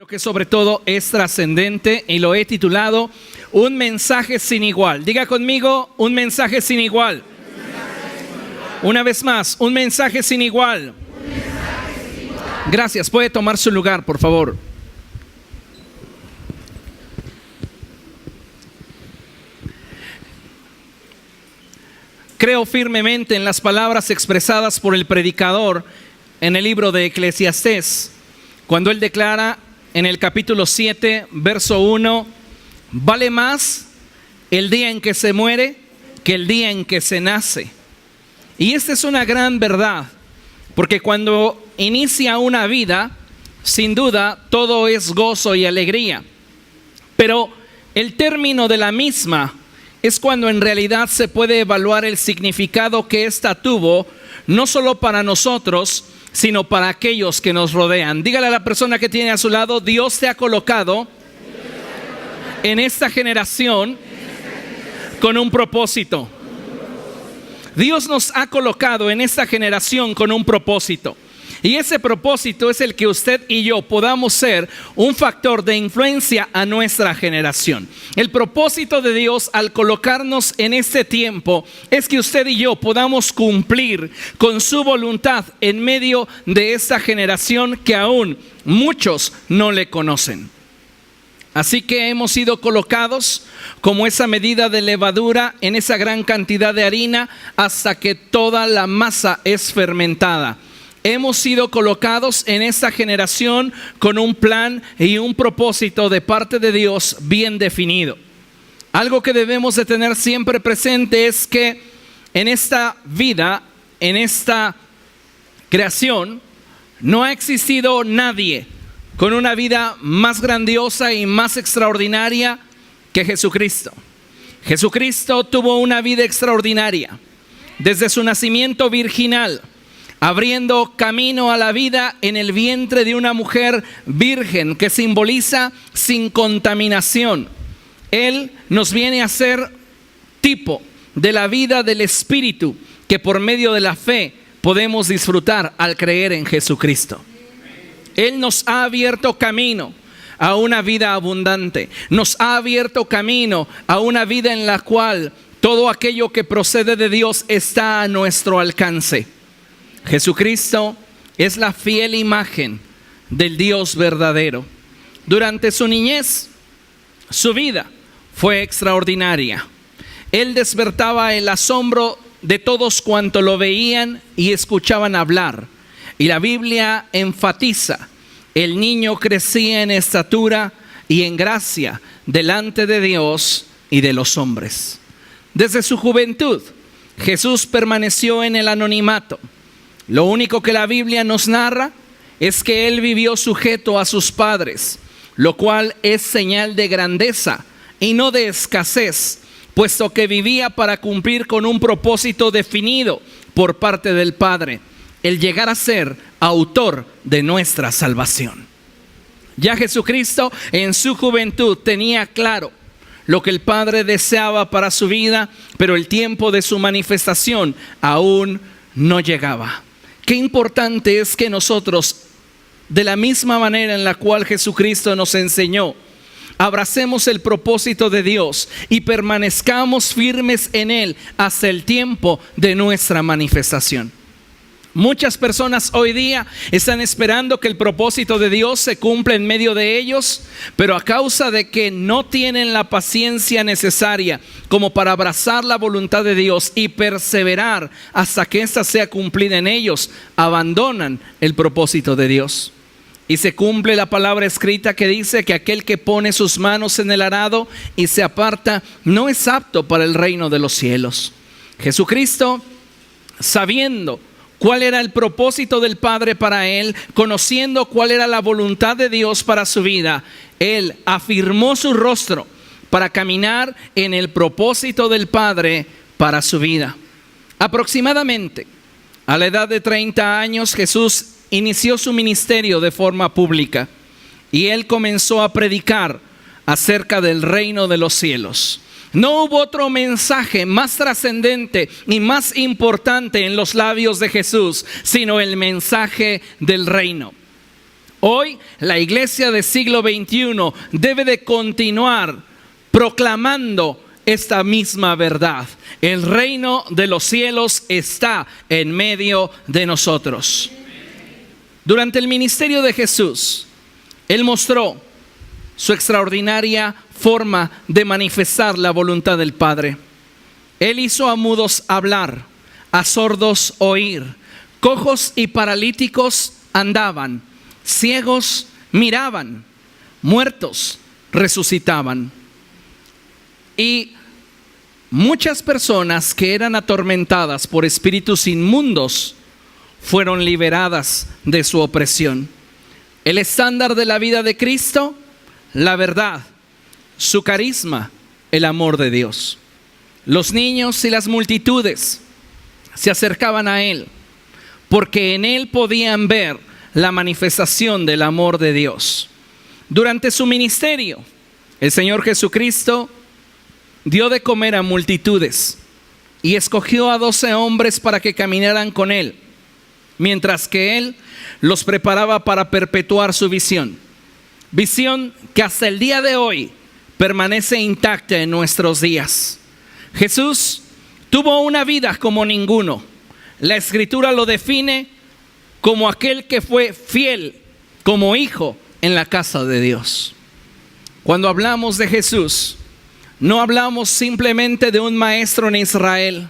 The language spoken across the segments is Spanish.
Lo que sobre todo es trascendente y lo he titulado Un mensaje sin igual. Diga conmigo, un mensaje sin igual. Una vez más, un mensaje sin igual. Gracias, puede tomar su lugar, por favor. Creo firmemente en las palabras expresadas por el predicador en el libro de Eclesiastés, cuando él declara en el capítulo 7, verso 1, vale más el día en que se muere que el día en que se nace. Y esta es una gran verdad, porque cuando inicia una vida, sin duda, todo es gozo y alegría. Pero el término de la misma es cuando en realidad se puede evaluar el significado que ésta tuvo, no solo para nosotros, sino para aquellos que nos rodean. Dígale a la persona que tiene a su lado, Dios te ha colocado en esta generación con un propósito. Dios nos ha colocado en esta generación con un propósito. Y ese propósito es el que usted y yo podamos ser un factor de influencia a nuestra generación. El propósito de Dios al colocarnos en este tiempo es que usted y yo podamos cumplir con su voluntad en medio de esta generación que aún muchos no le conocen. Así que hemos sido colocados como esa medida de levadura en esa gran cantidad de harina hasta que toda la masa es fermentada. Hemos sido colocados en esta generación con un plan y un propósito de parte de Dios bien definido. Algo que debemos de tener siempre presente es que en esta vida, en esta creación, no ha existido nadie con una vida más grandiosa y más extraordinaria que Jesucristo. Jesucristo tuvo una vida extraordinaria desde su nacimiento virginal, abriendo camino a la vida en el vientre de una mujer virgen que simboliza sin contaminación. Él nos viene a ser tipo de la vida del Espíritu que por medio de la fe podemos disfrutar al creer en Jesucristo. Él nos ha abierto camino a una vida abundante. Nos ha abierto camino a una vida en la cual todo aquello que procede de Dios está a nuestro alcance. Jesucristo es la fiel imagen del Dios verdadero. Durante su niñez, su vida fue extraordinaria. Él despertaba el asombro de todos cuantos lo veían y escuchaban hablar. Y la Biblia enfatiza, el niño crecía en estatura y en gracia delante de Dios y de los hombres. Desde su juventud, Jesús permaneció en el anonimato. Lo único que la Biblia nos narra es que él vivió sujeto a sus padres, lo cual es señal de grandeza y no de escasez, puesto que vivía para cumplir con un propósito definido por parte del Padre, el llegar a ser autor de nuestra salvación. Ya Jesucristo en su juventud tenía claro lo que el Padre deseaba para su vida, pero el tiempo de su manifestación aún no llegaba. Qué importante es que nosotros, de la misma manera en la cual Jesucristo nos enseñó, abracemos el propósito de Dios y permanezcamos firmes en Él hasta el tiempo de nuestra manifestación. Muchas personas hoy día están esperando que el propósito de Dios se cumpla en medio de ellos, pero a causa de que no tienen la paciencia necesaria como para abrazar la voluntad de Dios y perseverar hasta que ésta sea cumplida en ellos, abandonan el propósito de Dios. Y se cumple la palabra escrita que dice que aquel que pone sus manos en el arado y se aparta no es apto para el reino de los cielos. Jesucristo, sabiendo cuál era el propósito del Padre para él, conociendo cuál era la voluntad de Dios para su vida, él afirmó su rostro para caminar en el propósito del Padre para su vida. Aproximadamente a la edad de 30 años, Jesús inició su ministerio de forma pública y él comenzó a predicar acerca del reino de los cielos. No hubo otro mensaje más trascendente y más importante en los labios de Jesús, sino el mensaje del reino. Hoy la iglesia del siglo XXI debe de continuar proclamando esta misma verdad. El reino de los cielos está en medio de nosotros. Durante el ministerio de Jesús, Él mostró su extraordinaria forma de manifestar la voluntad del Padre. Él hizo a mudos hablar, a sordos oír, cojos y paralíticos andaban, ciegos miraban, muertos resucitaban. Y muchas personas que eran atormentadas por espíritus inmundos fueron liberadas de su opresión. El estándar de la vida de Cristo, la verdad, su carisma, el amor de Dios. Los niños y las multitudes se acercaban a Él porque en Él podían ver la manifestación del amor de Dios. Durante su ministerio, el Señor Jesucristo dio de comer a multitudes y escogió a 12 hombres para que caminaran con Él, mientras que Él los preparaba para perpetuar su visión. Visión que hasta el día de hoy permanece intacta en nuestros días. Jesús tuvo una vida como ninguno. La Escritura lo define como aquel que fue fiel como hijo en la casa de Dios. Cuando hablamos de Jesús, no hablamos simplemente de un maestro en Israel.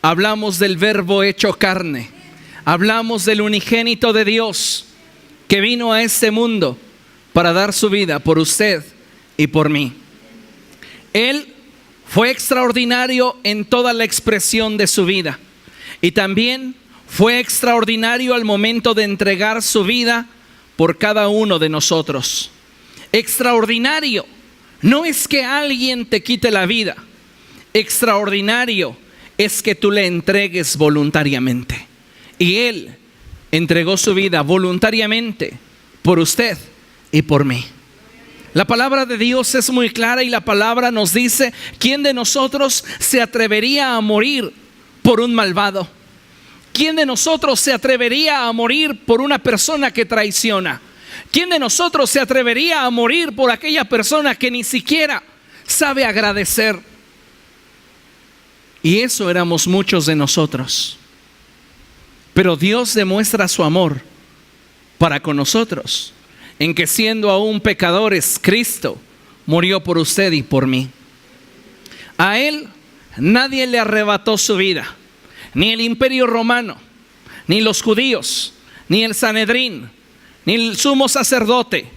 Hablamos del Verbo hecho carne. Hablamos del unigénito de Dios que vino a este mundo para dar su vida por usted y por mí. Él fue extraordinario en toda la expresión de su vida y también fue extraordinario al momento de entregar su vida por cada uno de nosotros. Extraordinario no es que alguien te quite la vida. Extraordinario es que tú le entregues voluntariamente. Y Él entregó su vida voluntariamente por usted y por mí. La palabra de Dios es muy clara y la palabra nos dice: ¿quién de nosotros se atrevería a morir por un malvado? ¿Quién de nosotros se atrevería a morir por una persona que traiciona? ¿Quién de nosotros se atrevería a morir por aquella persona que ni siquiera sabe agradecer? Y eso éramos muchos de nosotros. Pero Dios demuestra su amor para con nosotros, en que siendo aún pecadores, Cristo murió por usted y por mí. A Él nadie le arrebató su vida, ni el imperio romano, ni los judíos, ni el Sanedrín, ni el sumo sacerdote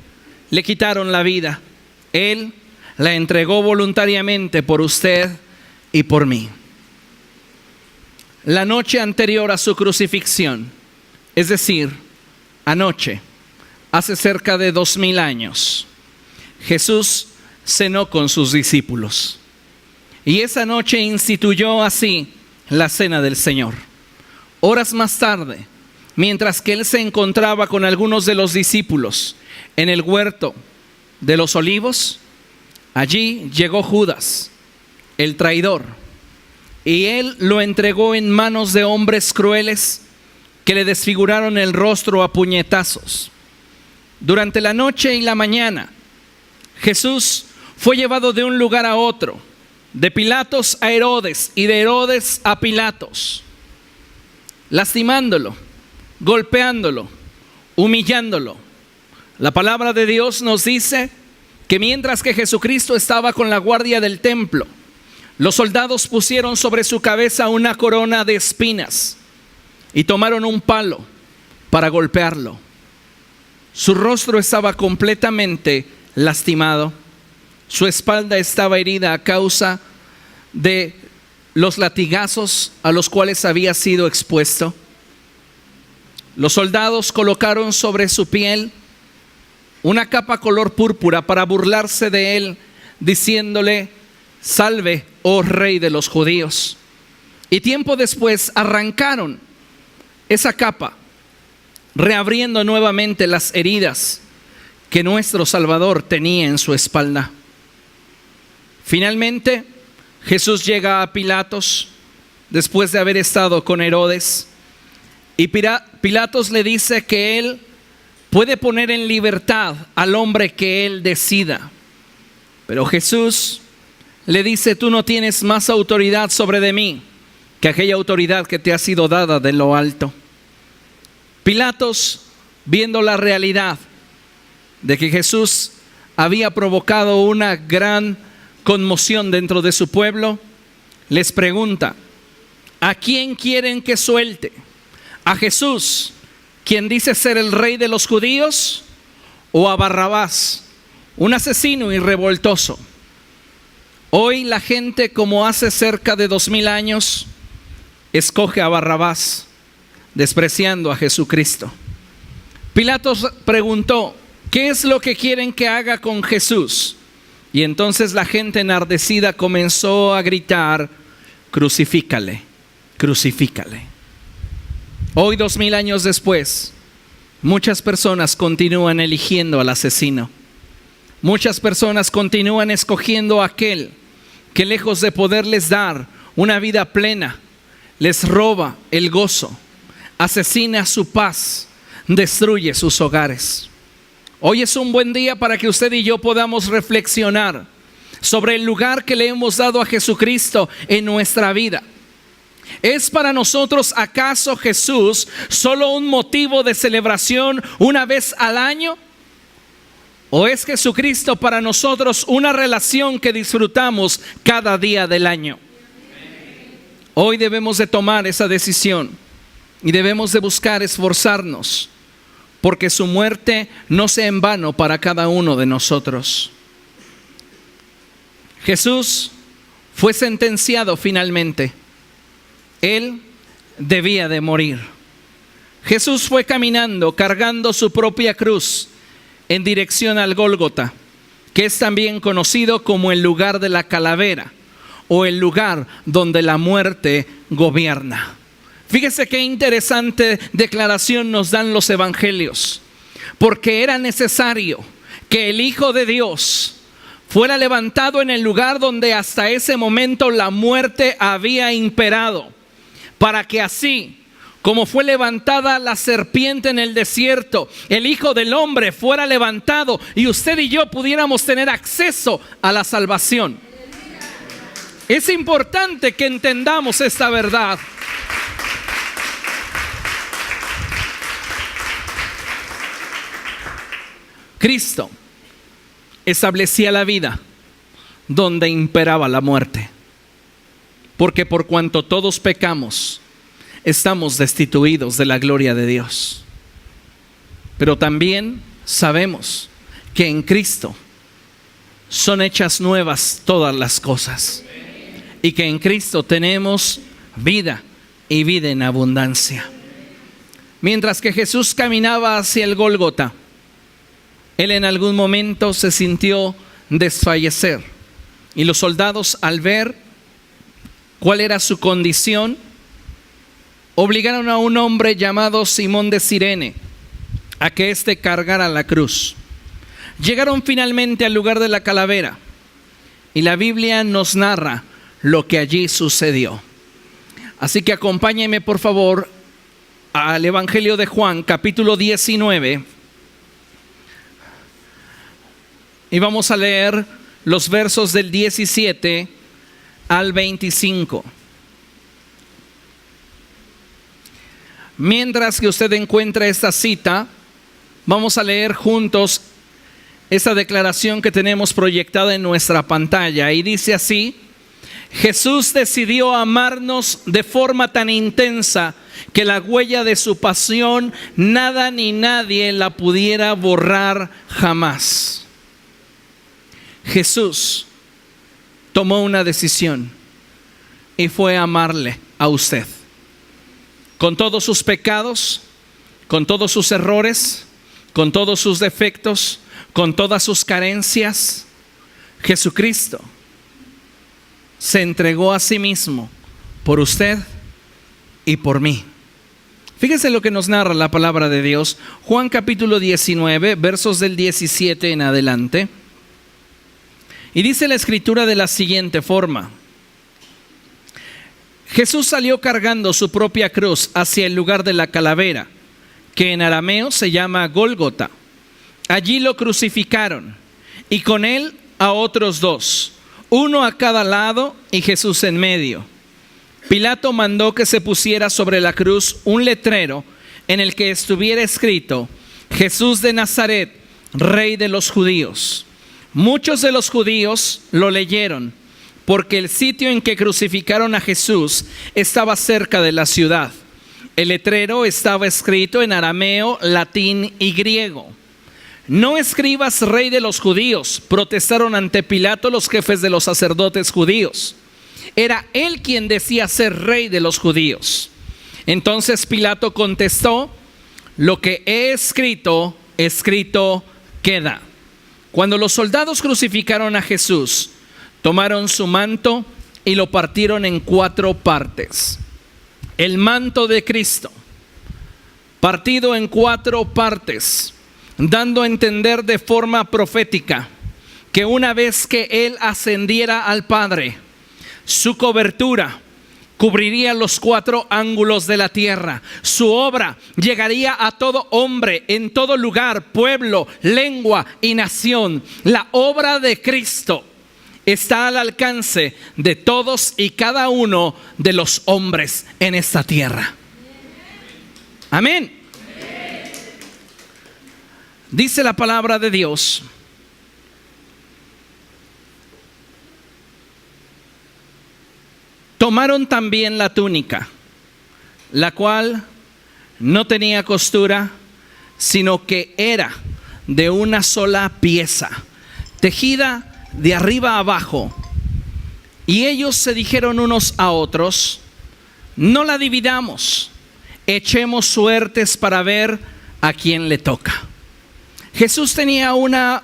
le quitaron la vida. Él la entregó voluntariamente por usted y por mí. La noche anterior a su crucifixión, es decir, anoche, hace cerca de 2000 años, Jesús cenó con sus discípulos. Y esa noche instituyó así la cena del Señor. Horas más tarde, mientras que Él se encontraba con algunos de los discípulos en el huerto de los Olivos, allí llegó Judas, el traidor, y Él lo entregó en manos de hombres crueles que le desfiguraron el rostro a puñetazos. Durante la noche y la mañana, Jesús fue llevado de un lugar a otro, de Pilatos a Herodes y de Herodes a Pilatos, lastimándolo, golpeándolo, humillándolo. La palabra de Dios nos dice que mientras que Jesucristo estaba con la guardia del templo, los soldados pusieron sobre su cabeza una corona de espinas y tomaron un palo para golpearlo. Su rostro estaba completamente lastimado. Su espalda estaba herida a causa de los latigazos a los cuales había sido expuesto. Los soldados colocaron sobre su piel una capa color púrpura para burlarse de él, diciéndole: salve, oh rey de los judíos. Y tiempo después arrancaron esa capa, reabriendo nuevamente las heridas que nuestro Salvador tenía en su espalda. Finalmente, Jesús llega a Pilatos después de haber estado con Herodes, y Pilatos le dice que él puede poner en libertad al hombre que él decida. Pero Jesús le dice: tú no tienes más autoridad sobre de mí que aquella autoridad que te ha sido dada de lo alto. Pilatos, viendo la realidad de que Jesús había provocado una gran conmoción dentro de su pueblo, les pregunta: ¿a quién quieren que suelte? ¿A Jesús, quien dice ser el rey de los judíos, o a Barrabás, un asesino y revoltoso? Hoy la gente, como hace cerca de 2000 años, escoge a Barrabás, despreciando a Jesucristo. Pilatos preguntó: ¿qué es lo que quieren que haga con Jesús? Y entonces la gente enardecida comenzó a gritar: crucifícale, crucifícale. Hoy, 2000 años después, muchas personas continúan eligiendo al asesino. Muchas personas continúan escogiendo a aquel que, lejos de poderles dar una vida plena, les roba el gozo, asesina su paz, destruye sus hogares. Hoy es un buen día para que usted y yo podamos reflexionar sobre el lugar que le hemos dado a Jesucristo en nuestra vida. ¿Es para nosotros acaso Jesús solo un motivo de celebración una vez al año? ¿O es Jesucristo para nosotros una relación que disfrutamos cada día del año? Hoy debemos de tomar esa decisión y debemos de buscar esforzarnos, porque su muerte no sea en vano para cada uno de nosotros. Jesús fue sentenciado finalmente. Él debía de morir. Jesús fue caminando, cargando su propia cruz, en dirección al Gólgota, que es también conocido como el lugar de la calavera, o el lugar donde la muerte gobierna. Fíjese qué interesante declaración nos dan los evangelios, porque era necesario que el Hijo de Dios fuera levantado en el lugar donde hasta ese momento la muerte había imperado, para que así como fue levantada la serpiente en el desierto, el Hijo del Hombre fuera levantado y usted y yo pudiéramos tener acceso a la salvación. Es importante que entendamos esta verdad. Cristo establecía la vida donde imperaba la muerte, porque por cuanto todos pecamos, estamos destituidos de la gloria de Dios. Pero también sabemos que en Cristo son hechas nuevas todas las cosas, y que en Cristo tenemos vida y vida en abundancia. Mientras que Jesús caminaba hacia el Gólgota, Él en algún momento se sintió desfallecer, y los soldados, al ver cuál era su condición, obligaron a un hombre llamado Simón de Cirene a que éste cargara la cruz. Llegaron finalmente al lugar de la calavera, y la Biblia nos narra lo que allí sucedió. Así que acompáñenme por favor al Evangelio de Juan, capítulo 19, y vamos a leer los versos del 17 al 25. Mientras que usted encuentra esta cita, vamos a leer juntos esta declaración que tenemos proyectada en nuestra pantalla. Y dice así: Jesús decidió amarnos de forma tan intensa que la huella de su pasión nada ni nadie la pudiera borrar jamás. Jesús tomó una decisión y fue amarle a usted. Con todos sus pecados, con todos sus errores, con todos sus defectos, con todas sus carencias, Jesucristo se entregó a sí mismo por usted y por mí. Fíjese lo que nos narra la palabra de Dios. Juan capítulo 19, versos del 17 en adelante. Y dice la escritura de la siguiente forma: Jesús salió cargando su propia cruz hacia el lugar de la calavera, que en arameo se llama Gólgota. Allí lo crucificaron, y con él a otros dos, uno a cada lado y Jesús en medio. Pilato mandó que se pusiera sobre la cruz un letrero en el que estuviera escrito: Jesús de Nazaret, Rey de los judíos. Muchos de los judíos lo leyeron, porque el sitio en que crucificaron a Jesús estaba cerca de la ciudad. El letrero estaba escrito en arameo, latín y griego. No escribas Rey de los judíos, protestaron ante Pilato los jefes de los sacerdotes judíos. Era él quien decía ser Rey de los judíos. Entonces Pilato contestó: lo que he escrito, escrito queda. Cuando los soldados crucificaron a Jesús, tomaron su manto y lo partieron en 4 partes. El manto de Cristo, partido en 4 partes, dando a entender de forma profética que una vez que Él ascendiera al Padre, su cobertura cubriría los 4 ángulos de la tierra. Su obra llegaría a todo hombre, en todo lugar, pueblo, lengua y nación. La obra de Cristo está al alcance de todos y cada uno de los hombres en esta tierra. Amén. Dice la palabra de Dios: tomaron también la túnica, la cual no tenía costura, sino que era de una sola pieza, tejida de arriba a abajo. Y ellos se dijeron unos a otros: no la dividamos, echemos suertes para ver a quién le toca. Jesús tenía una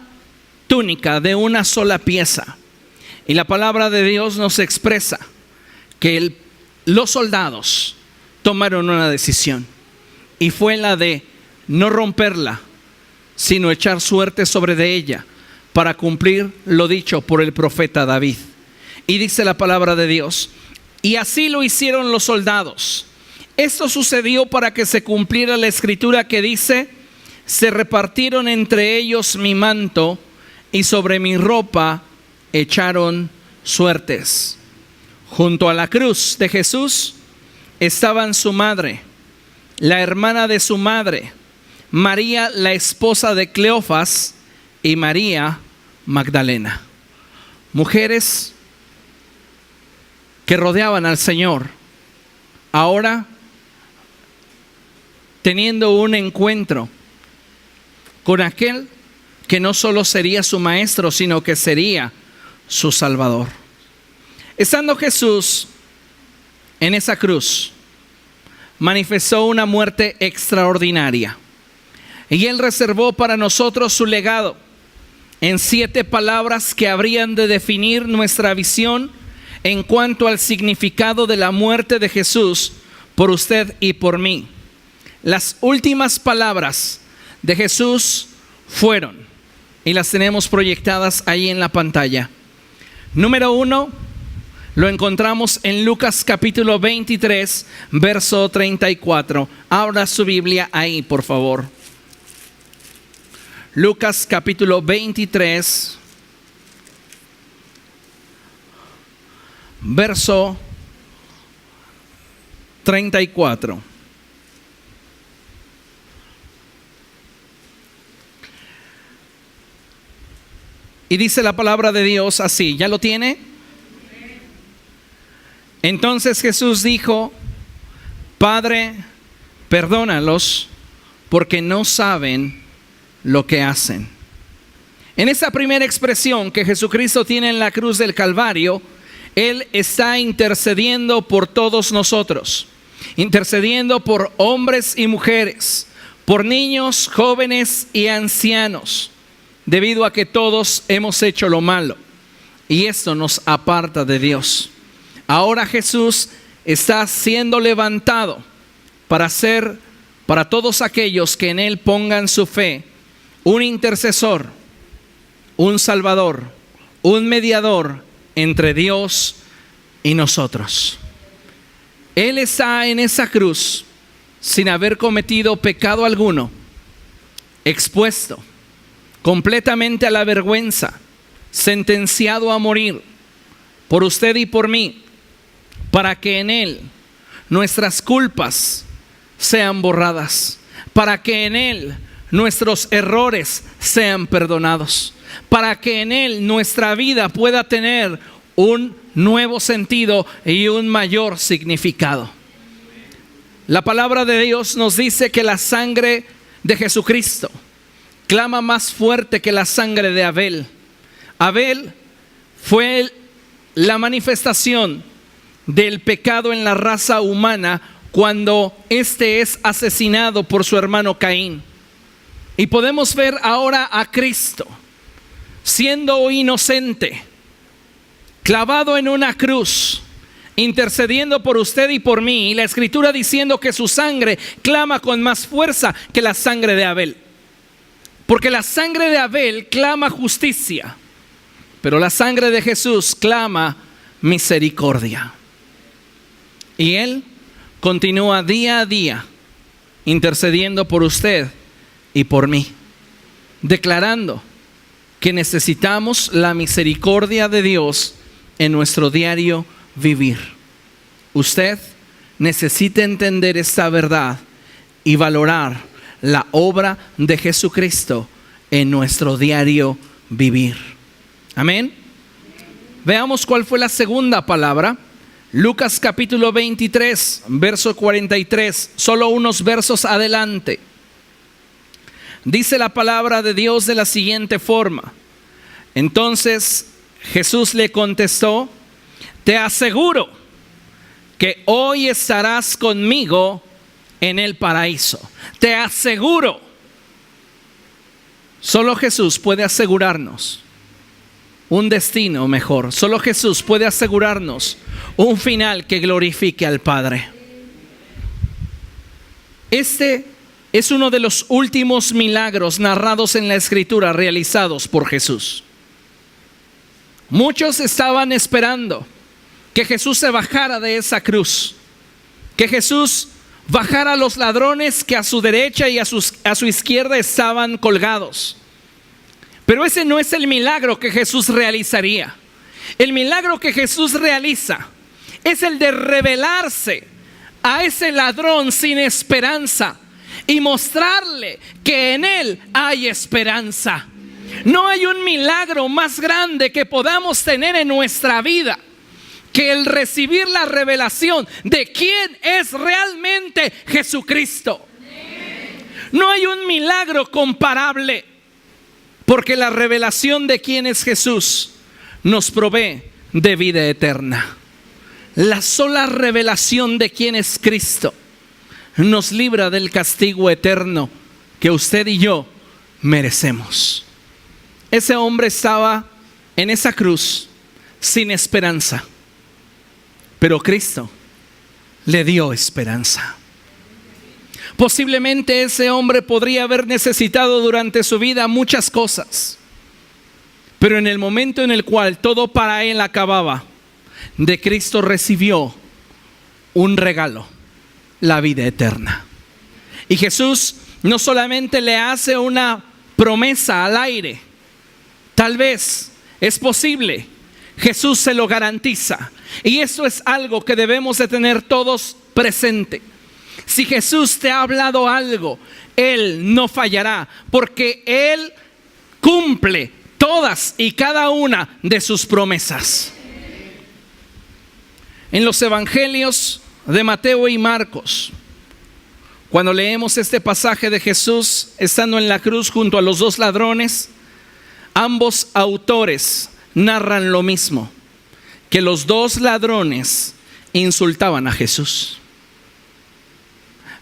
túnica de una sola pieza, y la palabra de Dios nos expresa que los soldados tomaron una decisión, y fue la de no romperla, sino echar suerte sobre de ella para cumplir lo dicho por el profeta David. Y dice la palabra de Dios: y así lo hicieron los soldados. Esto sucedió para que se cumpliera la escritura que dice: se repartieron entre ellos mi manto, y sobre mi ropa echaron suertes. Junto a la cruz de Jesús estaban su madre, la hermana de su madre, María, la esposa de Cleofas, y María Magdalena. Mujeres que rodeaban al Señor, ahora teniendo un encuentro con aquel que no solo sería su maestro, sino que sería su Salvador. Estando Jesús en esa cruz, manifestó una muerte extraordinaria, y Él reservó para nosotros su legado en 7 palabras que habrían de definir nuestra visión en cuanto al significado de la muerte de Jesús por usted y por mí. Las últimas palabras de Jesús fueron, y las tenemos proyectadas ahí en la pantalla. Número 1, lo encontramos en Lucas capítulo 23, verso 34. Abra su Biblia ahí, por favor. Lucas capítulo 23, verso 34. Y dice la palabra de Dios así. ¿Ya lo tiene? Entonces Jesús dijo: Padre, perdónalos, porque no saben lo que hacen. En esa primera expresión que Jesucristo tiene en la cruz del Calvario, Él está intercediendo por todos nosotros, intercediendo por hombres y mujeres, por niños, jóvenes y ancianos, debido a que todos hemos hecho lo malo, y esto nos aparta de Dios. Ahora Jesús está siendo levantado para ser, para todos aquellos que en Él pongan su fe, un intercesor, un salvador, un mediador entre Dios y nosotros. Él está en esa cruz sin haber cometido pecado alguno, expuesto completamente a la vergüenza, sentenciado a morir por usted y por mí, para que en Él nuestras culpas sean borradas, para que en Él nuestros errores sean perdonados, para que en Él nuestra vida pueda tener un nuevo sentido y un mayor significado. La palabra de Dios nos dice que la sangre de Jesucristo clama más fuerte que la sangre de Abel. Abel fue la manifestación del pecado en la raza humana cuando éste es asesinado por su hermano Caín. Y podemos ver ahora a Cristo siendo inocente, clavado en una cruz, intercediendo por usted y por mí. Y la Escritura diciendo que su sangre clama con más fuerza que la sangre de Abel. Porque la sangre de Abel clama justicia, pero la sangre de Jesús clama misericordia. Y Él continúa día a día intercediendo por usted y por mí, declarando que necesitamos la misericordia de Dios en nuestro diario vivir. Usted necesita entender esta verdad y valorar la obra de Jesucristo en nuestro diario vivir. Amén. Veamos cuál fue la segunda palabra. Lucas capítulo 23, verso 43, solo unos versos adelante. Dice la palabra de Dios de la siguiente forma: entonces Jesús le contestó: te aseguro que hoy estarás conmigo en el paraíso. Te aseguro. Solo Jesús puede asegurarnos un destino mejor. Solo Jesús puede asegurarnos un final que glorifique al Padre. Este es uno de los últimos milagros narrados en la Escritura realizados por Jesús. Muchos estaban esperando que Jesús se bajara de esa cruz, que Jesús bajara a los ladrones que a su derecha y a su izquierda estaban colgados. Pero ese no es el milagro que Jesús realizaría. El milagro que Jesús realiza es el de revelarse a ese ladrón sin esperanza y mostrarle que en él hay esperanza. No hay un milagro más grande que podamos tener en nuestra vida que el recibir la revelación de quién es realmente Jesucristo. No hay un milagro comparable, porque la revelación de quién es Jesús nos provee de vida eterna. La sola revelación de quién es Cristo nos libra del castigo eterno que usted y yo merecemos. Ese hombre estaba en esa cruz sin esperanza, pero Cristo le dio esperanza. Posiblemente ese hombre podría haber necesitado durante su vida muchas cosas, pero en el momento en el cual todo para él acababa, de Cristo recibió un regalo: la vida eterna. Y Jesús no solamente le hace una promesa al aire, tal vez es posible, Jesús se lo garantiza. Y eso es algo que debemos de tener todos presente. Si Jesús te ha hablado algo, Él no fallará, porque Él cumple todas y cada una de sus promesas. En los evangelios de Mateo y Marcos, cuando leemos este pasaje de Jesús estando en la cruz junto a los dos ladrones, ambos autores narran lo mismo, que los dos ladrones insultaban a Jesús.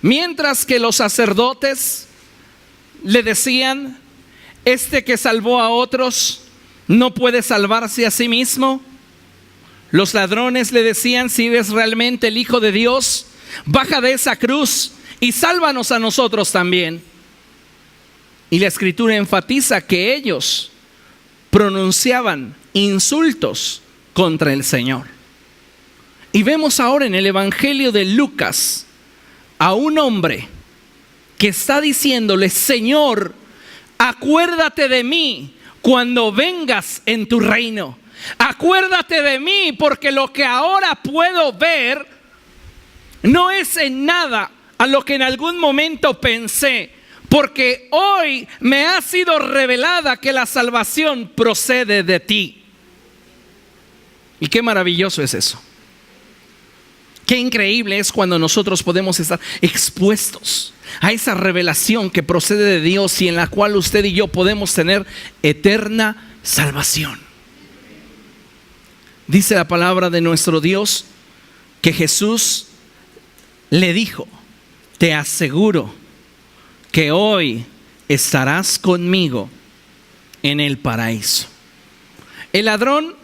Mientras que los sacerdotes le decían: este que salvó a otros no puede salvarse a sí mismo. Los ladrones le decían: si eres realmente el Hijo de Dios, baja de esa cruz y sálvanos a nosotros también. Y la Escritura enfatiza que ellos pronunciaban insultos contra el Señor. Y vemos ahora en el Evangelio de Lucas a un hombre que está diciéndole: Señor, acuérdate de mí cuando vengas en tu reino. Acuérdate de mí, porque lo que ahora puedo ver no es en nada a lo que en algún momento pensé, porque hoy me ha sido revelada que la salvación procede de ti. Y qué maravilloso es eso. Qué increíble es cuando nosotros podemos estar expuestos a esa revelación que procede de Dios y en la cual usted y yo podemos tener eterna salvación. Dice la palabra de nuestro Dios que Jesús le dijo: te aseguro que hoy estarás conmigo en el paraíso. El ladrón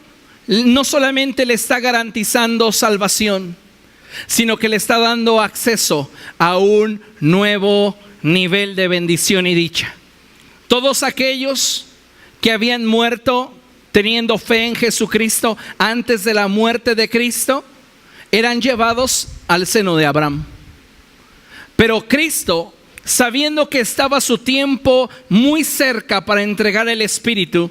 no solamente le está garantizando salvación, sino que le está dando acceso a un nuevo nivel de bendición y dicha. Todos aquellos que habían muerto teniendo fe en Jesucristo antes de la muerte de Cristo eran llevados al seno de Abraham. Pero Cristo, sabiendo que estaba su tiempo muy cerca para entregar el Espíritu,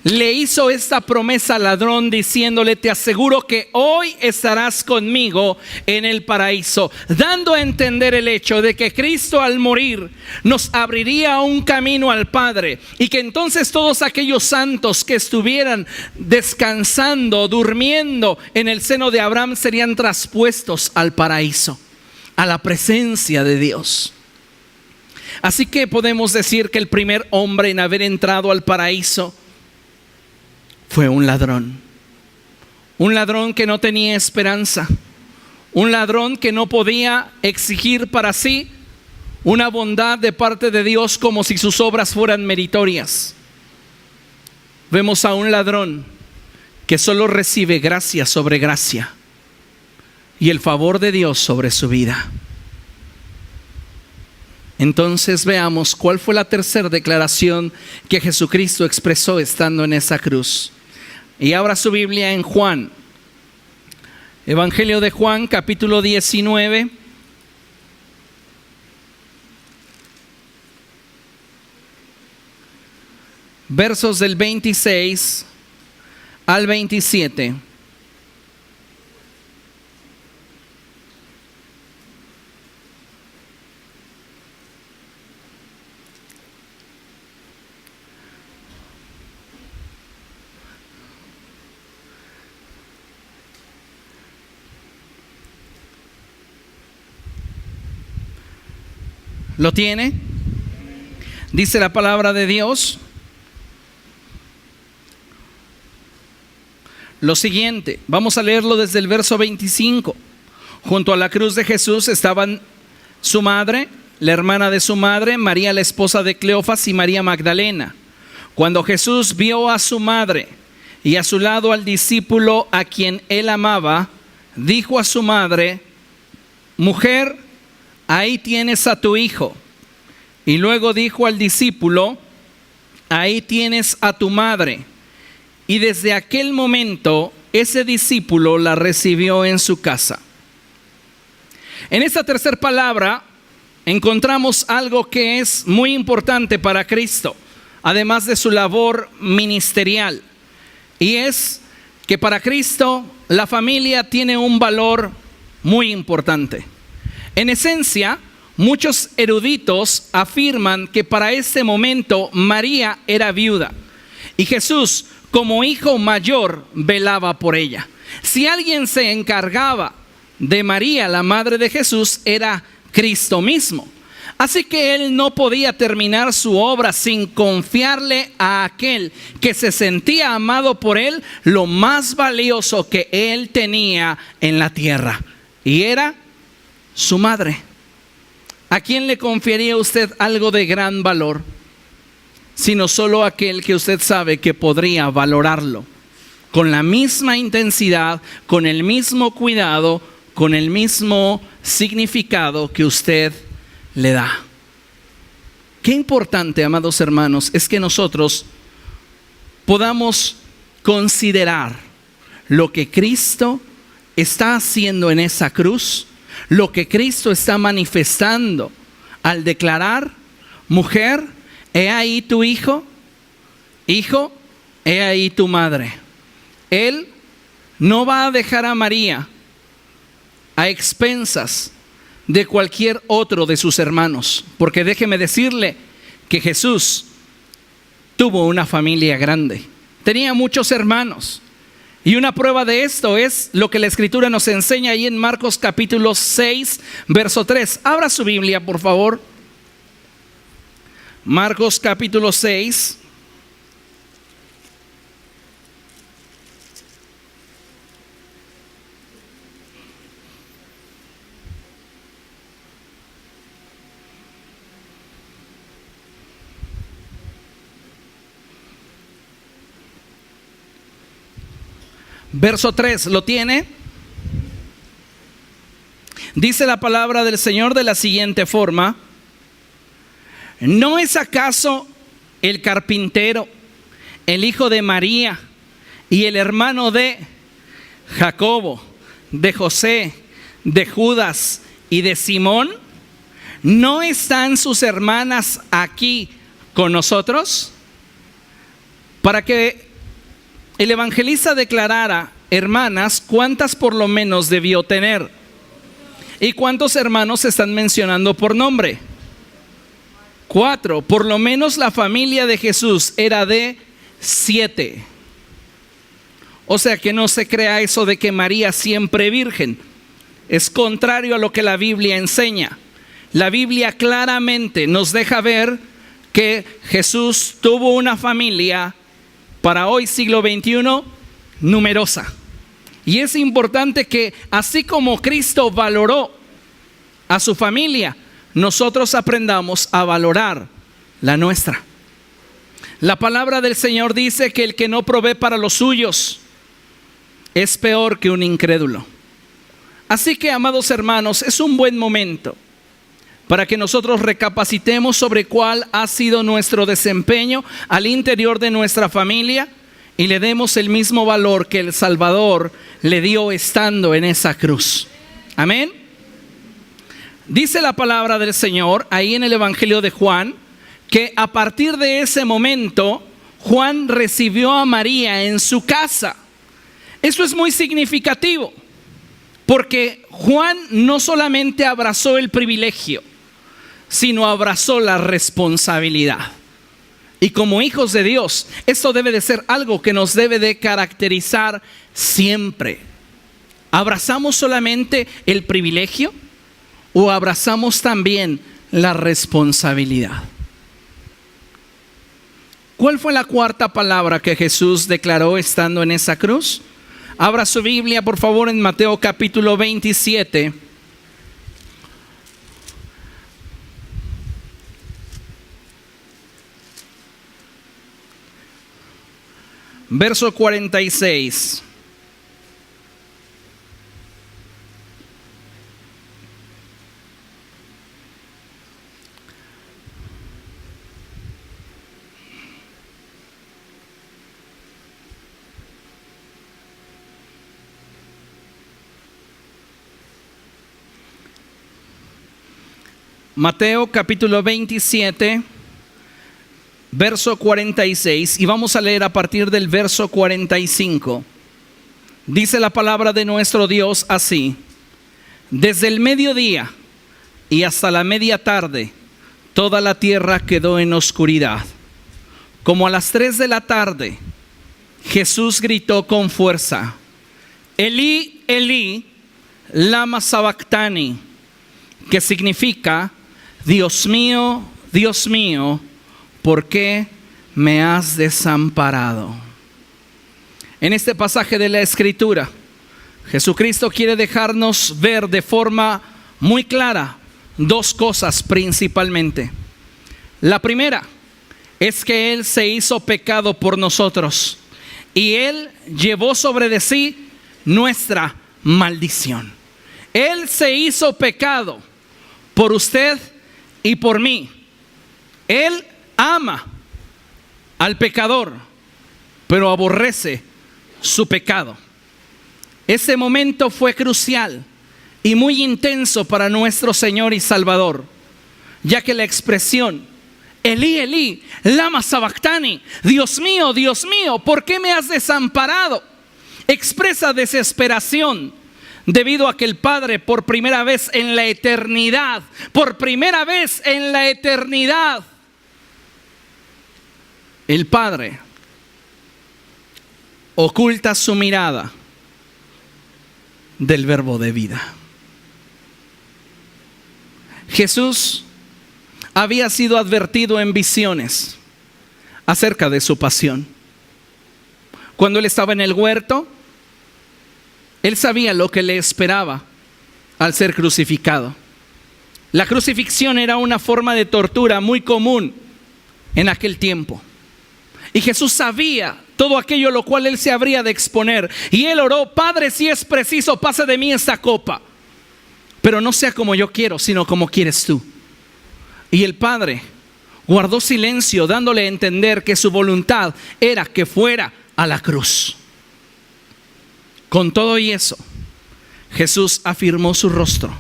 le hizo esta promesa al ladrón diciéndole: te aseguro que hoy estarás conmigo en el paraíso, dando a entender el hecho de que Cristo al morir nos abriría un camino al Padre, y que entonces todos aquellos santos que estuvieran descansando, durmiendo en el seno de Abraham serían traspuestos al paraíso, a la presencia de Dios. Así que podemos decir que el primer hombre en haber entrado al paraíso fue un ladrón que no tenía esperanza, un ladrón que no podía exigir para sí una bondad de parte de Dios como si sus obras fueran meritorias. Vemos a un ladrón que solo recibe gracia sobre gracia y el favor de Dios sobre su vida. Entonces veamos cuál fue la tercera declaración que Jesucristo expresó estando en esa cruz. Y abra su Biblia en Juan, Evangelio de Juan, capítulo 19. Versos del 26 al 27. ¿Lo tiene? Dice la palabra de Dios lo siguiente. Vamos a leerlo desde el verso 25. Junto a la cruz de Jesús estaban su madre, la hermana de su madre, María la esposa de Cleofas y María Magdalena. Cuando Jesús vio a su madre y a su lado al discípulo a quien él amaba, dijo a su madre: mujer, ahí tienes a tu hijo. Y luego dijo al discípulo: ahí tienes a tu madre. Y desde aquel momento ese discípulo la recibió en su casa. En esta tercera palabra encontramos algo que es muy importante para Cristo, además de su labor ministerial. Y es que para Cristo la familia tiene un valor muy importante. En esencia, muchos eruditos afirman que para ese momento María era viuda y Jesús, como hijo mayor, velaba por ella. Si alguien se encargaba de María, la madre de Jesús, era Cristo mismo. Así que él no podía terminar su obra sin confiarle a aquel que se sentía amado por él lo más valioso que él tenía en la tierra, y era su madre. ¿A quién le confiaría usted algo de gran valor? Sino solo aquel que usted sabe que podría valorarlo con la misma intensidad, con el mismo cuidado, con el mismo significado que usted le da. Qué importante, amados hermanos, es que nosotros podamos considerar lo que Cristo está haciendo en esa cruz lo que Cristo está manifestando al declarar: mujer, he ahí tu hijo, hijo, he ahí tu madre. Él no va a dejar a María a expensas de cualquier otro de sus hermanos, porque déjeme decirle que Jesús tuvo una familia grande, tenía muchos hermanos. Y una prueba de esto es lo que la Escritura nos enseña ahí en Marcos capítulo 6, verso 3. Abra su Biblia, por favor. Marcos capítulo 6. Verso 3, ¿lo tiene? Dice la palabra del Señor de la siguiente forma: ¿no es acaso el carpintero, el hijo de María y el hermano de Jacobo, de José, de Judas y de Simón? ¿No están sus hermanas aquí con nosotros? Para que el evangelista declarara: hermanas, ¿cuántas por lo menos debió tener? ¿Y cuántos hermanos se están mencionando por nombre? 4. Por lo menos la familia de Jesús era de 7. O sea que no se crea eso de que María siempre virgen. Es contrario a lo que la Biblia enseña. La Biblia claramente nos deja ver que Jesús tuvo una familia, para hoy siglo XXI, numerosa. Y es importante que así como Cristo valoró a su familia, nosotros aprendamos a valorar la nuestra. La palabra del Señor dice que el que no provee para los suyos es peor que un incrédulo. Así que, amados hermanos, es un buen momento para que nosotros recapacitemos sobre cuál ha sido nuestro desempeño al interior de nuestra familia y le demos el mismo valor que el Salvador le dio estando en esa cruz. Amén. Dice la palabra del Señor ahí en el Evangelio de Juan que a partir de ese momento Juan recibió a María en su casa. Eso es muy significativo, porque Juan no solamente abrazó el privilegio, sino abrazó la responsabilidad. Y como hijos de Dios, esto debe de ser algo que nos debe de caracterizar siempre. ¿Abrazamos solamente el privilegio o abrazamos también la responsabilidad? ¿Cuál fue la cuarta palabra que Jesús declaró estando en esa cruz? Abra su Biblia, por favor, en Mateo capítulo 27. Verso 46. Mateo capítulo 27, verso 46, y vamos a leer a partir del verso 45. Dice la palabra de nuestro Dios así: desde el mediodía y hasta la media tarde, toda la tierra quedó en oscuridad. Como a las 3 de la tarde, Jesús gritó con fuerza: Elí, Elí, lama sabactani, que significa: Dios mío, ¿por qué me has desamparado? En este pasaje de la Escritura, Jesucristo quiere dejarnos ver de forma muy clara dos cosas principalmente. La primera es que Él se hizo pecado por nosotros y Él llevó sobre de sí nuestra maldición. Él se hizo pecado por usted y por mí. Él ama al pecador, pero aborrece su pecado. Ese momento fue crucial y muy intenso para nuestro Señor y Salvador, ya que la expresión Elí, Elí, lama sabactani, Dios mío, ¿por qué me has desamparado?, expresa desesperación debido a que el Padre por primera vez en la eternidad, el Padre oculta su mirada del verbo de vida. Jesús había sido advertido en visiones acerca de su pasión. Cuando él estaba en el huerto, él sabía lo que le esperaba al ser crucificado. La crucifixión era una forma de tortura muy común en aquel tiempo. Y Jesús sabía todo aquello a lo cual él se habría de exponer. Y él oró: Padre, si es preciso, pase de mí esta copa, pero no sea como yo quiero, sino como quieres tú. Y el Padre guardó silencio, dándole a entender que su voluntad era que fuera a la cruz. Con todo y eso, Jesús afirmó su rostro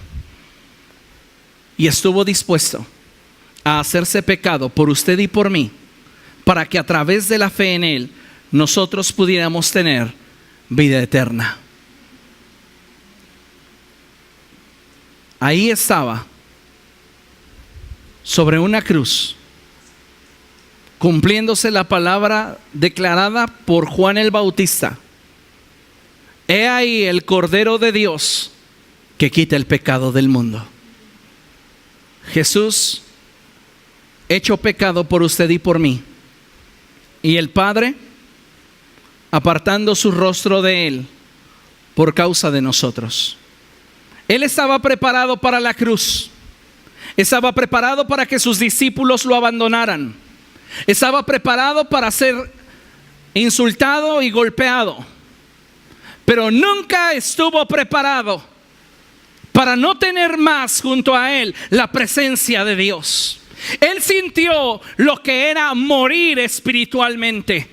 y estuvo dispuesto a hacerse pecado por usted y por mí, para que a través de la fe en Él nosotros pudiéramos tener vida eterna. Ahí estaba, sobre una cruz, cumpliéndose la palabra declarada por Juan el Bautista: he ahí el Cordero de Dios que quita el pecado del mundo. Jesús hecho pecado por usted y por mí, y el Padre apartando su rostro de Él por causa de nosotros. Él estaba preparado para la cruz. Estaba preparado para que sus discípulos lo abandonaran. Estaba preparado para ser insultado y golpeado. Pero nunca estuvo preparado para no tener más junto a Él la presencia de Dios. Él sintió lo que era morir espiritualmente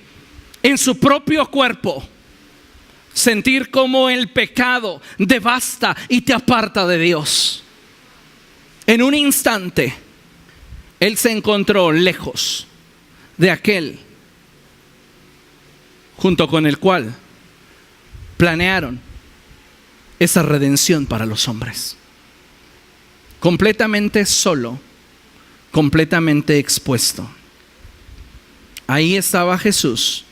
en su propio cuerpo. Sentir cómo el pecado devasta y te aparta de Dios. En un instante, Él se encontró lejos de aquel junto con el cual planearon esa redención para los hombres. Completamente solo, completamente expuesto. Ahí estaba Jesús,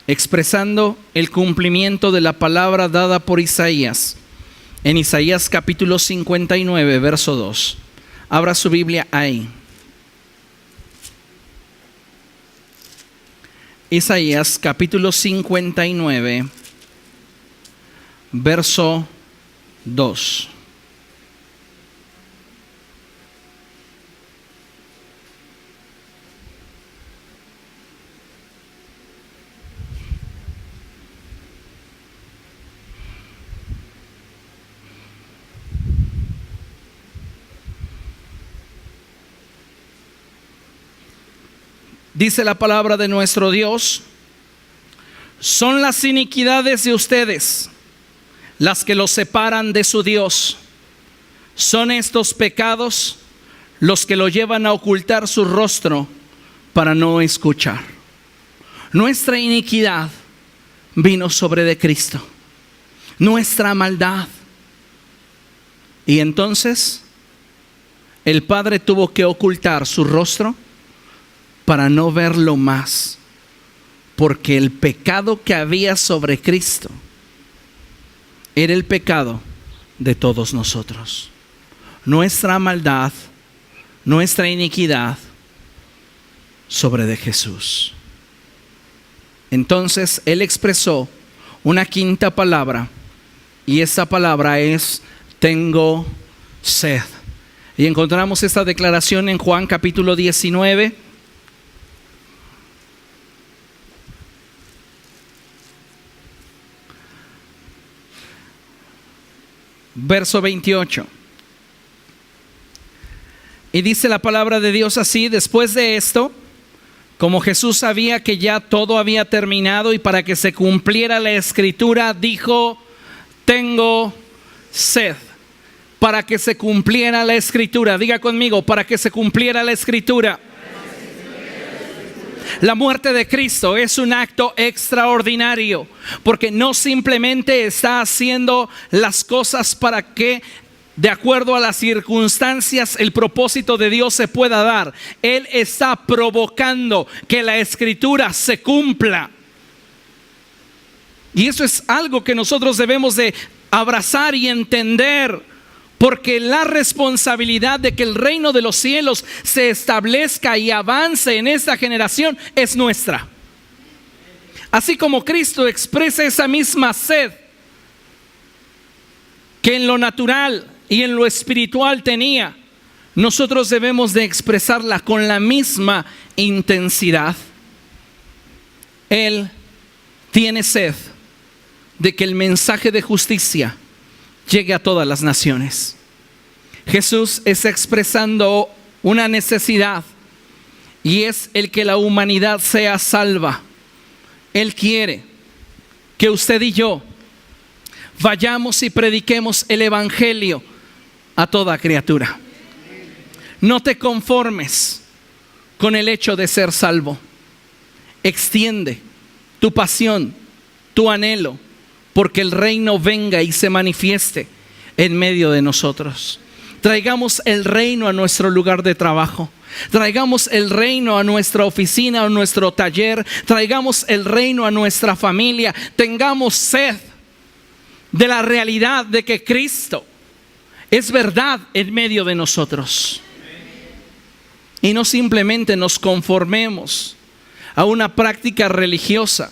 expresando el cumplimiento de la palabra dada por Isaías. En Isaías capítulo 59, verso 2. Abra su Biblia ahí. Isaías capítulo 59, verso 2. Dice la palabra de nuestro Dios: son las iniquidades de ustedes las que los separan de su Dios. Son estos pecados los que lo llevan a ocultar su rostro para no escuchar. Nuestra iniquidad vino sobre de Cristo, nuestra maldad. Y entonces el Padre tuvo que ocultar su rostro para no verlo más, porque el pecado que había sobre Cristo era el pecado de todos nosotros. Nuestra maldad, nuestra iniquidad sobre de Jesús. Entonces Él expresó una quinta palabra, y esa palabra es: tengo sed. Y encontramos esta declaración en Juan capítulo 19, verso 28. Y dice la palabra de Dios así: después de esto, como Jesús sabía que ya todo había terminado y para que se cumpliera la escritura, dijo: tengo sed para que se cumpliera la Escritura. Diga conmigo, para que se cumpliera la Escritura. La muerte de Cristo es un acto extraordinario, porque no simplemente está haciendo las cosas para que, de acuerdo a las circunstancias, el propósito de Dios se pueda dar. Él está provocando que la Escritura se cumpla. Y eso es algo que nosotros debemos de abrazar y entender, porque la responsabilidad de que el reino de los cielos se establezca y avance en esta generación es nuestra. Así como Cristo expresa esa misma sed que en lo natural y en lo espiritual tenía, nosotros debemos de expresarla con la misma intensidad. Él tiene sed de que el mensaje de justicia llegue a todas las naciones. Jesús está expresando una necesidad, y es el que la humanidad sea salva. Él quiere que usted y yo vayamos y prediquemos el evangelio a toda criatura. No te conformes con el hecho de ser salvo. Extiende tu pasión, tu anhelo, porque el reino venga y se manifieste en medio de nosotros. Traigamos el reino a nuestro lugar de trabajo. Traigamos el reino a nuestra oficina, a nuestro taller. Traigamos el reino a nuestra familia. Tengamos sed de la realidad de que Cristo es verdad en medio de nosotros. Y no simplemente nos conformemos a una práctica religiosa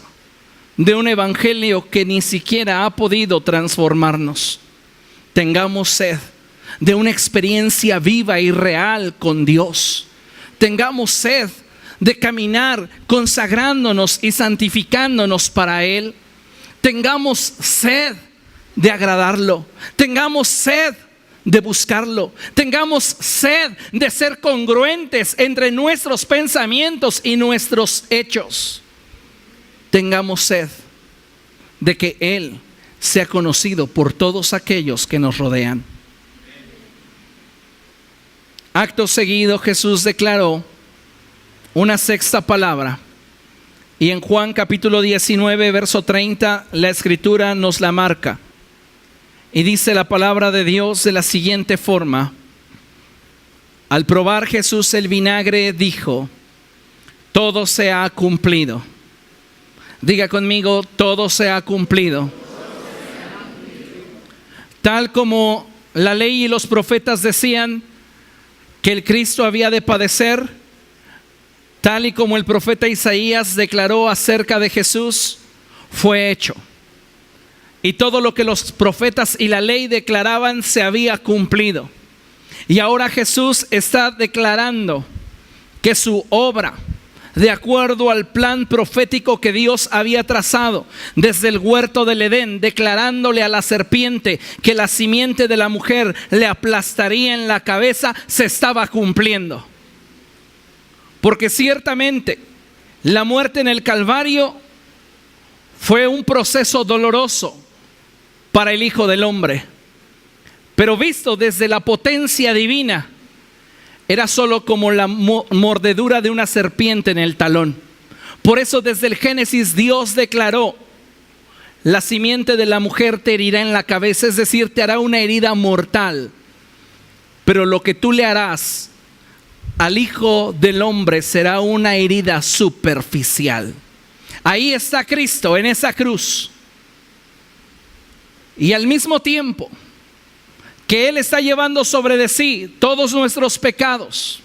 de un evangelio que ni siquiera ha podido transformarnos. Tengamos sed de una experiencia viva y real con Dios. Tengamos sed de caminar consagrándonos y santificándonos para Él. Tengamos sed de agradarlo. Tengamos sed de buscarlo. Tengamos sed de ser congruentes entre nuestros pensamientos y nuestros hechos. Tengamos sed de que Él sea conocido por todos aquellos que nos rodean. Acto seguido, Jesús declaró una sexta palabra. Y en Juan capítulo 19, verso 30, la Escritura nos la marca. Y dice la palabra de Dios de la siguiente forma: al probar Jesús el vinagre, dijo: todo se ha cumplido. Diga conmigo: todo se ha cumplido. Tal como la ley y los profetas decían que el Cristo había de padecer, tal y como el profeta Isaías declaró acerca de Jesús, fue hecho. Y todo lo que los profetas y la ley declaraban se había cumplido. Y ahora Jesús está declarando que su obra, de acuerdo al plan profético que Dios había trazado desde el huerto del Edén, declarándole a la serpiente que la simiente de la mujer le aplastaría en la cabeza, se estaba cumpliendo. Porque ciertamente la muerte en el Calvario fue un proceso doloroso para el Hijo del Hombre, pero visto desde la potencia divina, era solo como la mordedura de una serpiente en el talón. Por eso desde el Génesis Dios declaró: la simiente de la mujer te herirá en la cabeza, es decir, te hará una herida mortal. Pero lo que tú le harás al Hijo del Hombre será una herida superficial. Ahí está Cristo en esa cruz. Y al mismo tiempo que Él está llevando sobre de sí todos nuestros pecados,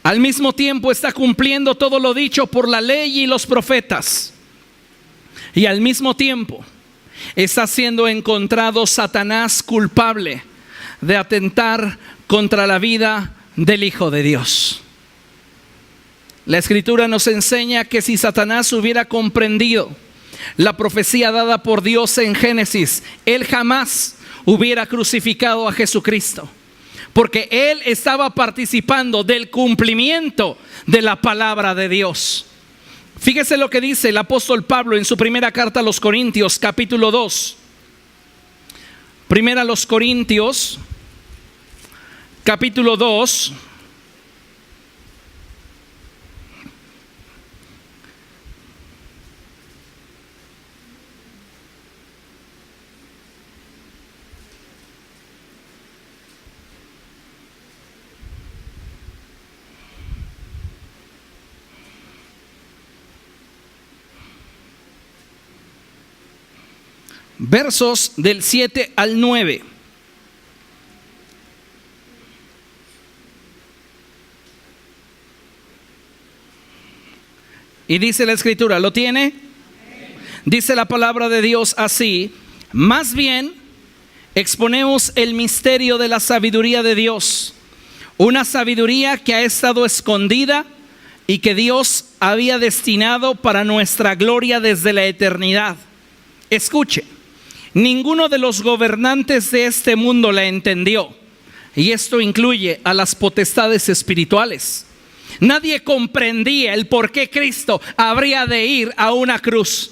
al mismo tiempo está cumpliendo todo lo dicho por la ley y los profetas. Y al mismo tiempo está siendo encontrado Satanás culpable de atentar contra la vida del Hijo de Dios. La Escritura nos enseña que si Satanás hubiera comprendido la profecía dada por Dios en Génesis, él jamás hubiera crucificado a Jesucristo, porque él estaba participando del cumplimiento de la palabra de Dios. Fíjese lo que dice el apóstol Pablo en su primera carta a los Corintios, capítulo 2, Primera a los Corintios, capítulo 2. Versos del 7 al 9. Y dice la Escritura, ¿lo tiene? Dice la palabra de Dios así: más bien, exponemos el misterio de la sabiduría de Dios, una sabiduría que ha estado escondida y que Dios había destinado para nuestra gloria desde la eternidad. Escuche. Ninguno de los gobernantes de este mundo la entendió, y esto incluye a las potestades espirituales. Nadie comprendía el por qué Cristo habría de ir a una cruz.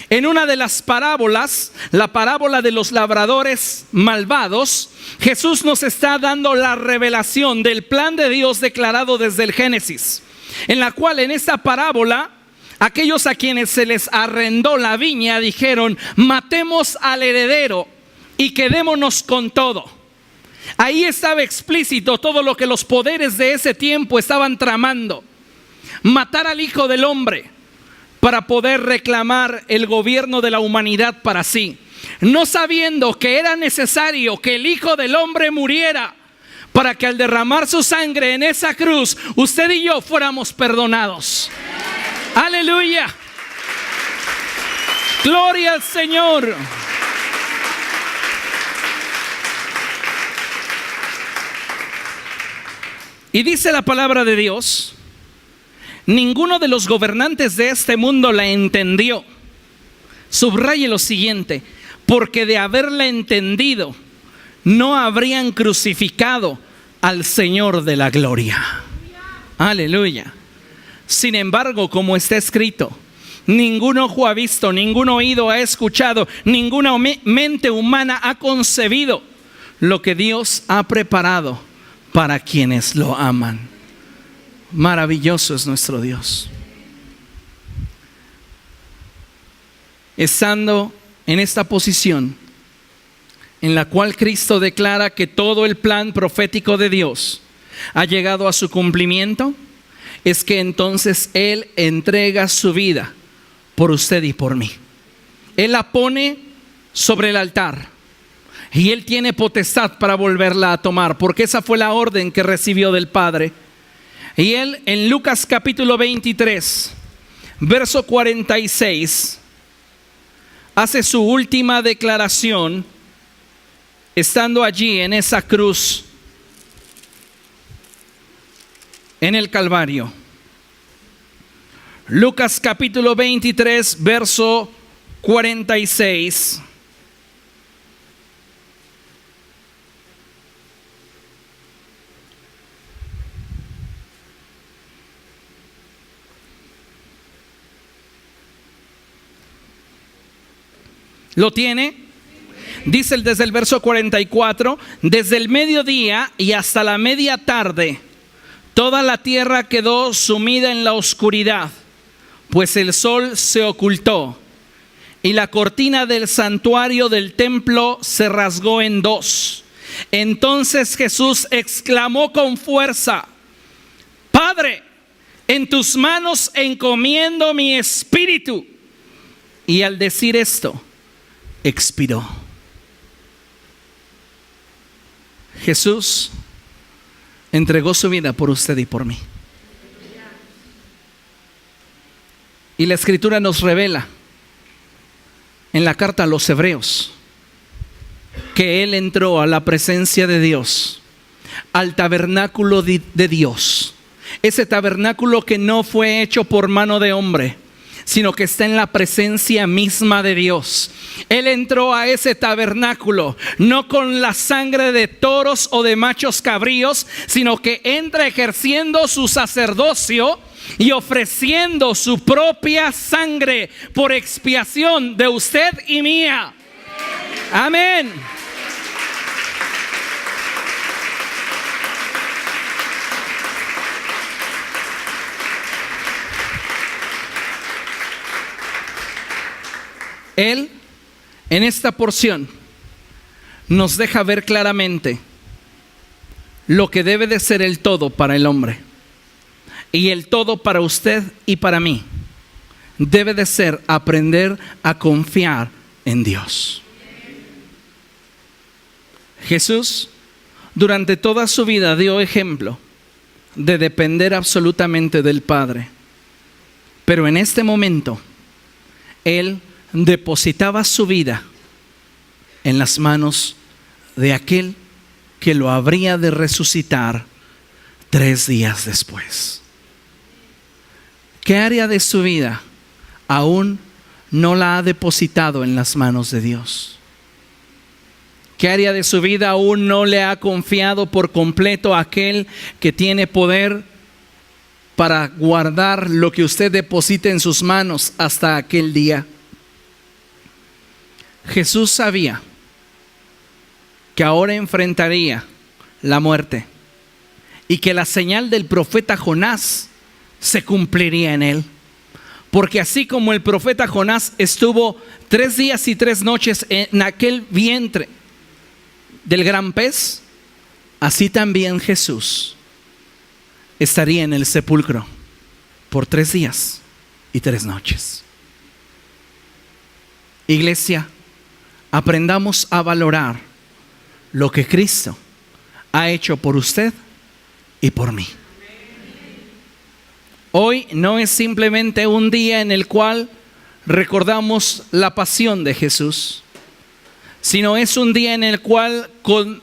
En una de las parábolas, la parábola de los labradores malvados, Jesús nos está dando la revelación del plan de Dios declarado desde el Génesis, en la cual en esta parábola aquellos a quienes se les arrendó la viña dijeron: matemos al heredero y quedémonos con todo. Ahí estaba explícito todo lo que los poderes de ese tiempo estaban tramando: matar al Hijo del Hombre para poder reclamar el gobierno de la humanidad para sí, no sabiendo que era necesario que el Hijo del Hombre muriera para que al derramar su sangre en esa cruz, usted y yo fuéramos perdonados. Aleluya. Gloria al Señor. Y dice la palabra de Dios: ninguno de los gobernantes de este mundo la entendió. Subraye lo siguiente: porque de haberla entendido, no habrían crucificado al Señor de la gloria. Aleluya. Sin embargo, como está escrito, ningún ojo ha visto, ningún oído ha escuchado, ninguna mente humana ha concebido lo que Dios ha preparado para quienes lo aman. Maravilloso es nuestro Dios. Estando en esta posición en la cual Cristo declara que todo el plan profético de Dios ha llegado a su cumplimiento, es que entonces Él entrega su vida por usted y por mí. Él la pone sobre el altar y Él tiene potestad para volverla a tomar, porque esa fue la orden que recibió del Padre. Y Él en Lucas capítulo 23, verso 46, hace su última declaración estando allí en esa cruz en el Calvario. Lucas capítulo 23, verso 46. ¿Lo tiene? Dice desde el verso 44: desde el mediodía y hasta la media tarde, toda la tierra quedó sumida en la oscuridad, pues el sol se ocultó y la cortina del santuario del templo se rasgó en dos. Entonces Jesús exclamó con fuerza: Padre, en tus manos encomiendo mi espíritu. Y al decir esto, expiró. Jesús entregó su vida por usted y por mí. Y la Escritura nos revela en la carta a los Hebreos que Él entró a la presencia de Dios, al tabernáculo de Dios. Ese tabernáculo que no fue hecho por mano de hombre, sino que está en la presencia misma de Dios. Él entró a ese tabernáculo no con la sangre de toros o de machos cabríos, sino que entra ejerciendo su sacerdocio y ofreciendo su propia sangre por expiación de usted y mía. Amén. Él, en esta porción, nos deja ver claramente lo que debe de ser el todo para el hombre. Y el todo para usted y para mí debe de ser aprender a confiar en Dios. Jesús, durante toda su vida, dio ejemplo de depender absolutamente del Padre. Pero en este momento, Él depositaba su vida en las manos de aquel que lo habría de resucitar 3 días después. ¿Qué área de su vida aún no la ha depositado en las manos de Dios? ¿Qué área de su vida aún no le ha confiado por completo a aquel que tiene poder para guardar lo que usted deposite en sus manos hasta aquel día? Jesús sabía que ahora enfrentaría la muerte y que la señal del profeta Jonás se cumpliría en él. Porque así como el profeta Jonás estuvo 3 días y 3 noches en aquel vientre del gran pez, así también Jesús estaría en el sepulcro por 3 días y 3 noches. Iglesia, aprendamos a valorar lo que Cristo ha hecho por usted y por mí. Hoy no es simplemente un día en el cual recordamos la pasión de Jesús, sino es un día en el cual con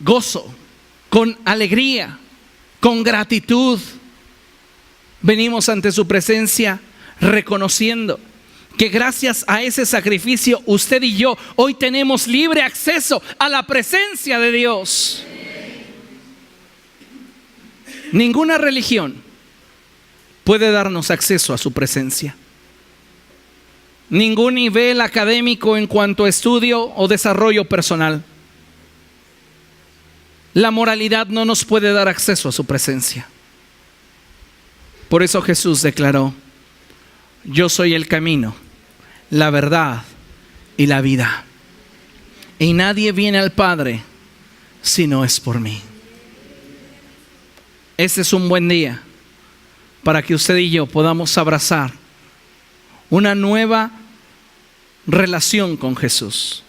gozo, con alegría, con gratitud, venimos ante su presencia reconociendo que gracias a ese sacrificio usted y yo hoy tenemos libre acceso a la presencia de Dios. Ninguna religión puede darnos acceso a su presencia. Ningún nivel académico en cuanto a estudio o desarrollo personal. La moralidad no nos puede dar acceso a su presencia. Por eso Jesús declaró: yo soy el camino, la verdad y la vida. Y nadie viene al Padre si no es por mí. Este es un buen día para que usted y yo podamos abrazar una nueva relación con Jesús.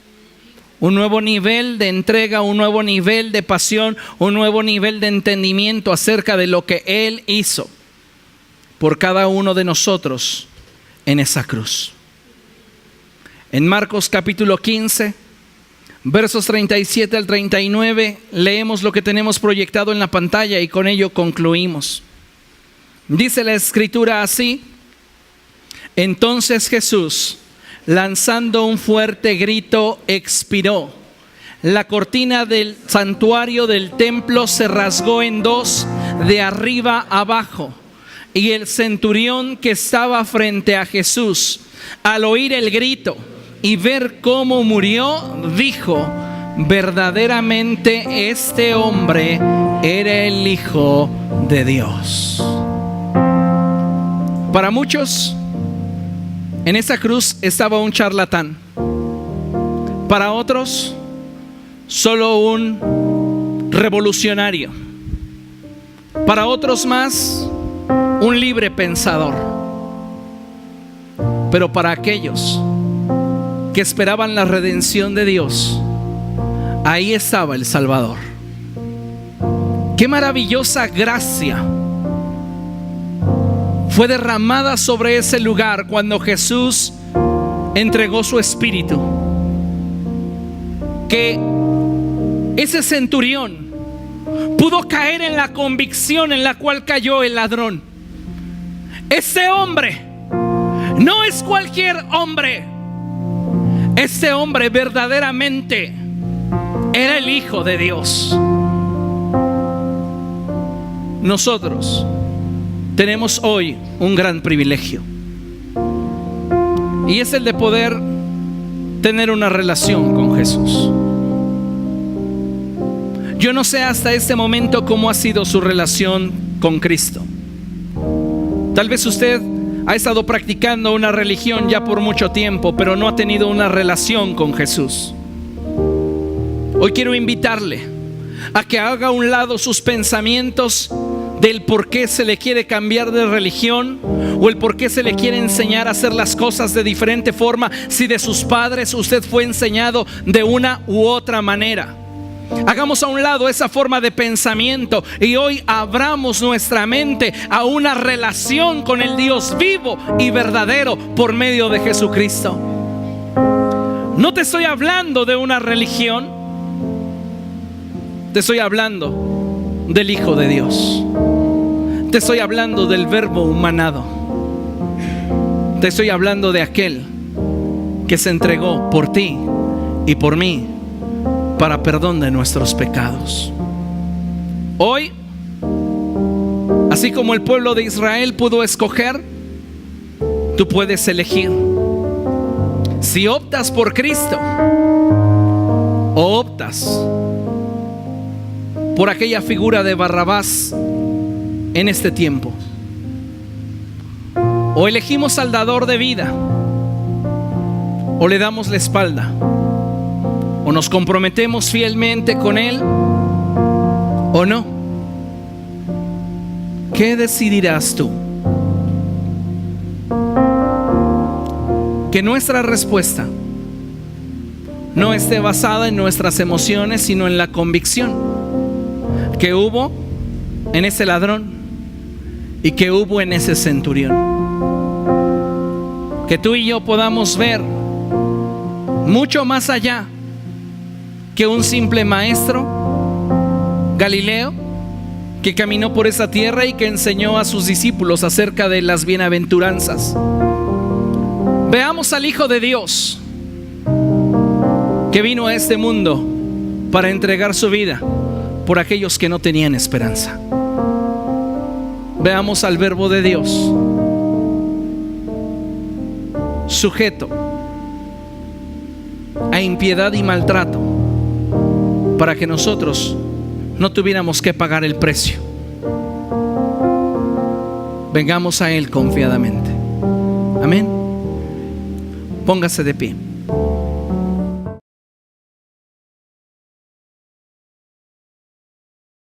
Un nuevo nivel de entrega, un nuevo nivel de pasión, un nuevo nivel de entendimiento acerca de lo que Él hizo por cada uno de nosotros en esa cruz. En Marcos capítulo 15, versos 37 al 39, leemos lo que tenemos proyectado en la pantalla y con ello concluimos. Dice la escritura así: entonces Jesús, lanzando un fuerte grito, expiró. La cortina del santuario del templo se rasgó en 2 de arriba abajo. Y el centurión que estaba frente a Jesús, al oír el grito y ver cómo murió, dijo: verdaderamente este hombre era el Hijo de Dios. Para muchos, en esa cruz estaba un charlatán. Para otros, solo un revolucionario. Para otros más, un libre pensador. Pero para aquellos que esperaban la redención de Dios, ahí estaba el Salvador. Qué maravillosa gracia fue derramada sobre ese lugar cuando Jesús entregó su espíritu. Que ese centurión pudo caer en la convicción en la cual cayó el ladrón. Este hombre no es cualquier hombre. Este hombre verdaderamente era el Hijo de Dios. Nosotros tenemos hoy un gran privilegio, y es el de poder tener una relación con Jesús. Yo no sé hasta este momento cómo ha sido su relación con Cristo. Tal vez usted ha estado practicando una religión ya por mucho tiempo, pero no ha tenido una relación con Jesús. Hoy quiero invitarle a que haga a un lado sus pensamientos del por qué se le quiere cambiar de religión o el por qué se le quiere enseñar a hacer las cosas de diferente forma, si de sus padres usted fue enseñado de una u otra manera. Hagamos a un lado esa forma de pensamiento y hoy abramos nuestra mente a una relación con el Dios vivo y verdadero por medio de Jesucristo. No te estoy hablando de una religión, te estoy hablando del Hijo de Dios. Te estoy hablando del Verbo humanado. Te estoy hablando de aquel que se entregó por ti y por mí para perdón de nuestros pecados. Hoy, así como el pueblo de Israel pudo escoger, tú puedes elegir. Si optas por Cristo o optas por aquella figura de Barrabás en este tiempo. O elegimos al dador de vida, o le damos la espalda, o nos comprometemos fielmente con Él, o no. ¿Qué decidirás tú? Que nuestra respuesta no esté basada en nuestras emociones, sino en la convicción que hubo en ese ladrón y que hubo en ese centurión. Que tú y yo podamos ver mucho más allá que un simple maestro Galileo que caminó por esa tierra y que enseñó a sus discípulos acerca de las bienaventuranzas. Veamos al Hijo de Dios que vino a este mundo para entregar su vida por aquellos que no tenían esperanza. Veamos al Verbo de Dios sujeto a impiedad y maltrato para que nosotros no tuviéramos que pagar el precio. Vengamos a Él confiadamente. Amén. Póngase de pie.